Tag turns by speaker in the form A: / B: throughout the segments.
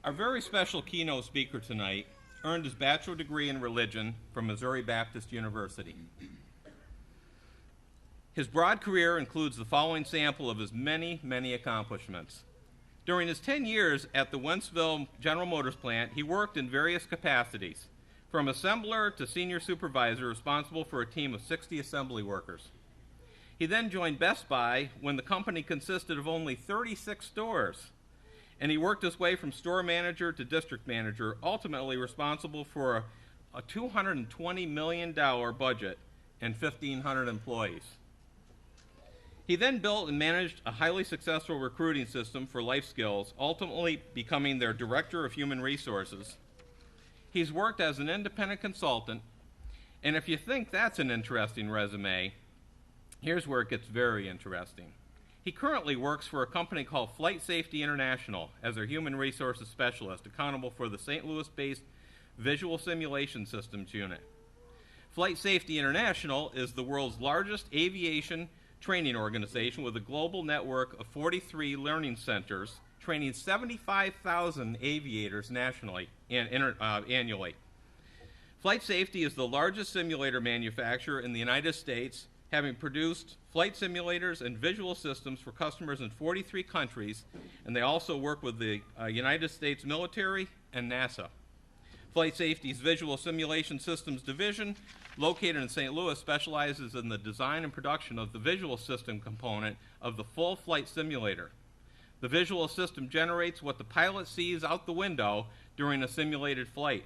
A: Our very special keynote speaker tonight earned his bachelor degree in religion from Missouri Baptist University. His broad career includes the following sample of his many, many accomplishments. During his 10 years at the Wentzville General Motors plant, he worked in various capacities, from assembler to senior supervisor responsible for a team of 60 assembly workers. He then joined Best Buy when the company consisted of only 36 stores, and he worked his way from store manager to district manager, ultimately responsible for a $220 million budget and 1,500 employees. He then built and managed a highly successful recruiting system for life skills, ultimately becoming their director of human resources. He's worked as an independent consultant, and if you think that's an interesting resume, here's where it gets very interesting. He currently works for a company called Flight Safety International as their human resources specialist, accountable for the St. Louis-based Visual Simulation Systems unit. Flight Safety International is the world's largest aviation training organization with a global network of 43 learning centers, training 75,000 aviators nationally and annually. Flight Safety is the largest simulator manufacturer in the United States, having produced flight simulators and visual systems for customers in 43 countries, and they also work with the United States military and NASA. Flight Safety's Visual Simulation Systems division, located in St. Louis, specializes in the design and production of the visual system component of the full flight simulator. The visual system generates what the pilot sees out the window during a simulated flight.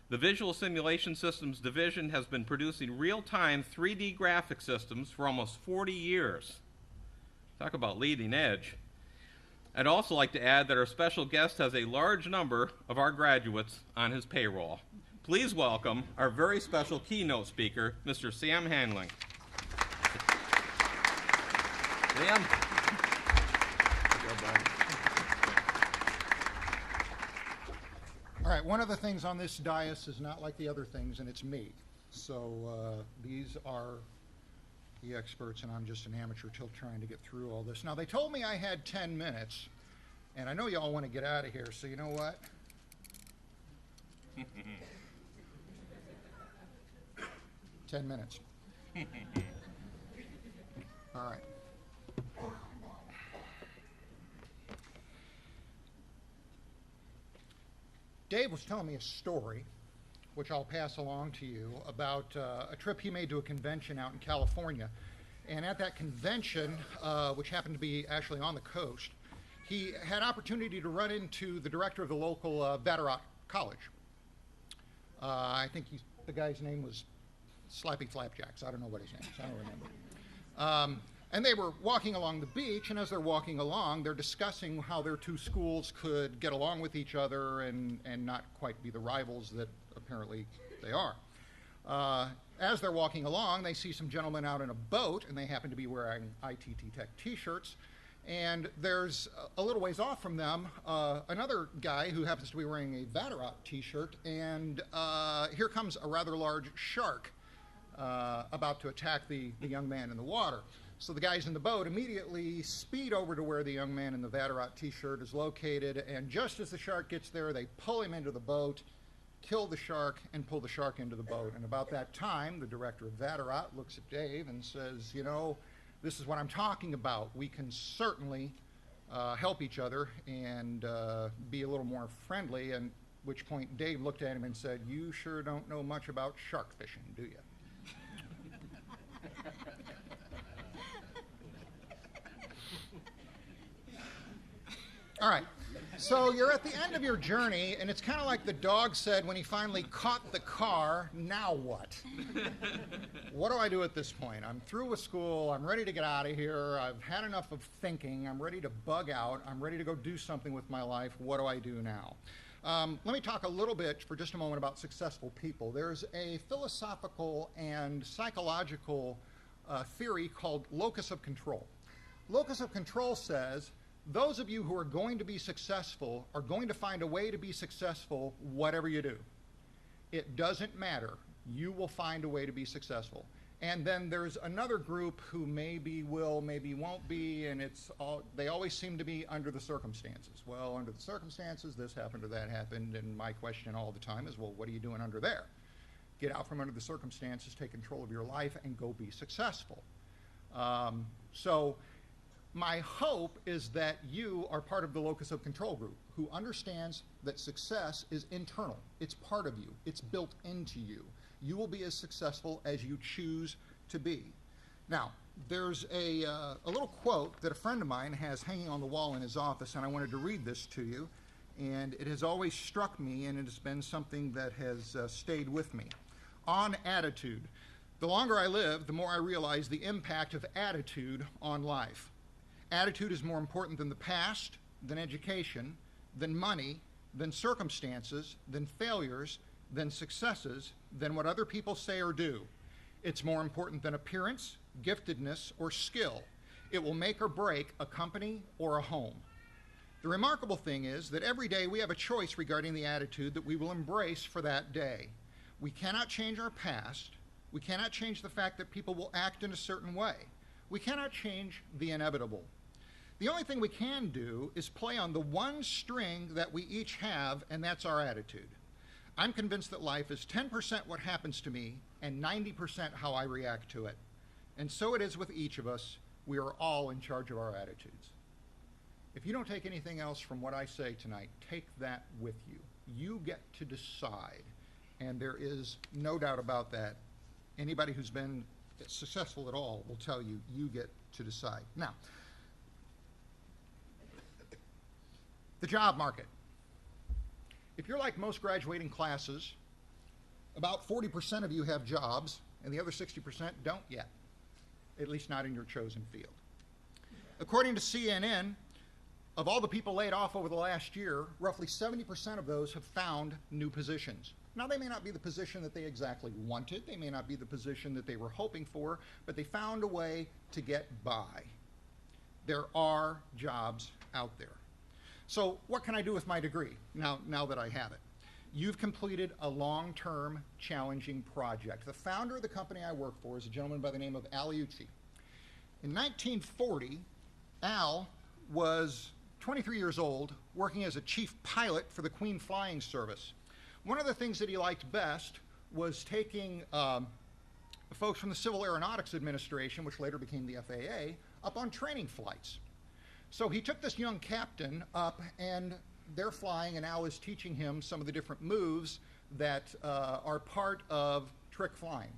A: The Visual Simulation Systems division has been producing real-time 3D graphic systems for almost 40 years. Talk about leading edge. I'd also like to add that our special guest has a large number of our graduates on his payroll. Please welcome our very special keynote speaker, Mr. Sam Handling. Sam.
B: All right, one of the things on this dais is not like the other things, and it's me. So these are the experts, and I'm just an amateur till trying to get through all this. Now, they told me I had 10 minutes, and I know you all want to get out of here, so you know what? 10 minutes. All right. Dave was telling me a story, which I'll pass along to you, about a trip he made to a convention out in California. And at that convention, which happened to be actually on the coast, he had opportunity to run into the director of the local Vatterott College. I think the guy's name was Slappy Flapjacks. I don't know what his name is. I don't remember. And they were walking along the beach, and as they're walking along, they're discussing how their two schools could get along with each other and not quite be the rivals that apparently they are. As they're walking along, they see some gentlemen out in a boat, and they happen to be wearing ITT Tech t-shirts. And there's a little ways off from them another guy who happens to be wearing a Vatterott t-shirt, and here comes a rather large shark about to attack the young man in the water. So the guys in the boat immediately speed over to where the young man in the Vatterott t-shirt is located, and just as the shark gets there, they pull him into the boat, kill the shark, and pull the shark into the boat. And about that time, the director of Vatterott looks at Dave and says, you know, this is what I'm talking about. We can certainly help each other and be a little more friendly, and at which point Dave looked at him and said, you sure don't know much about shark fishing, do you? All right, so you're at the end of your journey, and it's kind of like the dog said when he finally caught the car, now what? What do I do at this point? I'm through with school, I'm ready to get out of here, I've had enough of thinking, I'm ready to bug out, I'm ready to go do something with my life. What do I do now? Let me talk a little bit for just a moment about successful people. There's a philosophical and psychological theory called locus of control. Locus of control says, those of you who are going to be successful are going to find a way to be successful whatever you do. It doesn't matter. You will find a way to be successful. And then there's another group who maybe will, maybe won't be, and they always seem to be under the circumstances. Well, under the circumstances, this happened or that happened, and my question all the time is, well, what are you doing under there? Get out from under the circumstances, take control of your life, and go be successful. So my hope is that you are part of the locus of control group who understands that success is internal. It's part of you. It's built into you. You will be as successful as you choose to be. Now, there's a little quote that a friend of mine has hanging on the wall in his office, and I wanted to read this to you. And it has always struck me, and it has been something that has stayed with me. On attitude. The longer I live, the more I realize the impact of attitude on life. Attitude is more important than the past, than education, than money, than circumstances, than failures, than successes, than what other people say or do. It's more important than appearance, giftedness, or skill. It will make or break a company or a home. The remarkable thing is that every day we have a choice regarding the attitude that we will embrace for that day. We cannot change our past. We cannot change the fact that people will act in a certain way. We cannot change the inevitable. The only thing we can do is play on the one string that we each have, and that's our attitude. I'm convinced that life is 10% what happens to me and 90% how I react to it. And so it is with each of us. We are all in charge of our attitudes. If you don't take anything else from what I say tonight, take that with you. You get to decide, and there is no doubt about that. Anybody who's been successful at all will tell you, you get to decide. Now, the job market. If you're like most graduating classes, about 40% of you have jobs, and the other 60% don't yet, at least not in your chosen field. According to CNN, of all the people laid off over the last year, roughly 70% of those have found new positions. Now, they may not be the position that they exactly wanted, they may not be the position that they were hoping for, but they found a way to get by. There are jobs out there. So what can I do with my degree now that I have it? You've completed a long-term, challenging project. The founder of the company I work for is a gentleman by the name of Al Ucci. In 1940, Al was 23 years old, working as a chief pilot for the Queen Flying Service. One of the things that he liked best was taking folks from the Civil Aeronautics Administration, which later became the FAA, up on training flights. So he took this young captain up, and they're flying, and Al is teaching him some of the different moves that are part of trick flying.